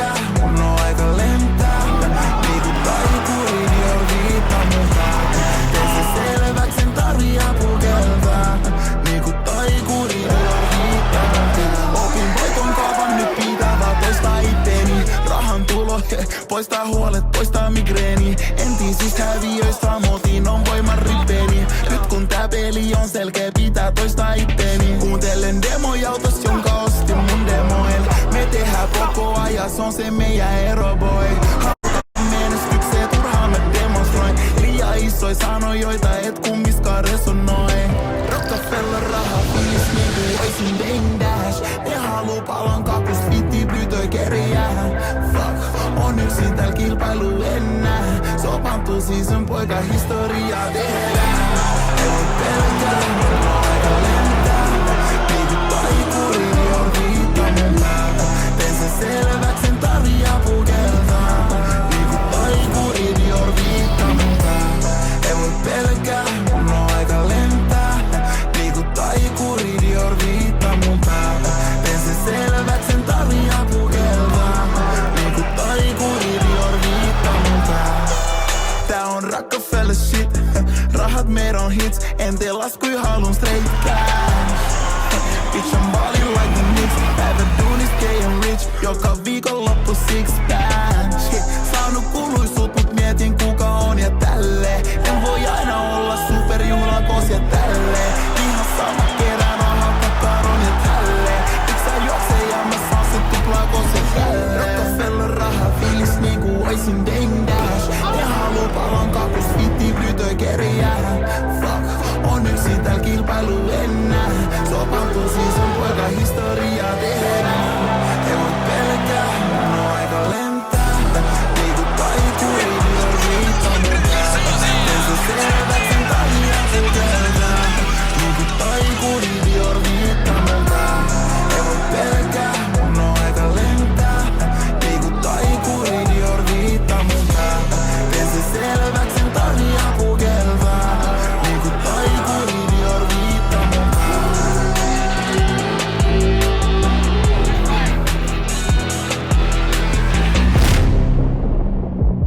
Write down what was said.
pelkää, mun on aika lentää. Liiku taikuri, Dior viitta mun päälle. Tee se selväks, en tarvii apukeltaa. Liiku taikuri, Dior viitta mun päälle. Opin voiton kaavan, nyt pitää vaan toistaa itteeni. Rahan tulo, poistaa huolet, poistaa migreeni. Entisistä häviöistä motiin on voiman ripeeni. Nyt kun tää peli on selkeä, pitää toistaa itteeni. Kuuntelen demojautos, jonka ostin mun demoil. Me tehdään koko ajan, se on se meidän ero boy. Menestykseen turhaan mä demonstroin. Liian isoja sanojoita, et kummiskaan resonoi. Rockefeller raha fiilis niinku oisin Dame Dash. Ne haluu palan kakus, fitti pyytöi kerjää. Fuck, on yksin tääl kilpailu ennää. Sopantuu season poika historiaa tehdään. Ei voi pelkää, mulla on aika lentää. Liiku taikuri, Dior viitta mun päällä. Teen se selväks, en tarvii apukeltaa. Liiku taikuri, Dior viitta mun päällä. Ei voi pelkää, mulla on aika lentää. Liiku taikuri, Dior viitta mun päällä. Teen se selväks, en tarvii apukeltaa. Liiku taikuri, Dior viitta mun päällä. Tää on Rockefeller shit. Rahat meidän hits. En tee laskui halun straight cash. Bitch I'm ballin' like the Knicks. Päivä duunis getting rich. Joka viikonloppu six pack. Shit, saanut kuluisuut mut mietin kuka on ja tälleen. En voi aina olla superjuhlakos ja tälleen. Ihan sama kerään rahaa kukkaron ja tälleen. Yks sä juokse ja mä saan sen tuplakos ja tälleen. Rockefeller raha fiilis niinku oisin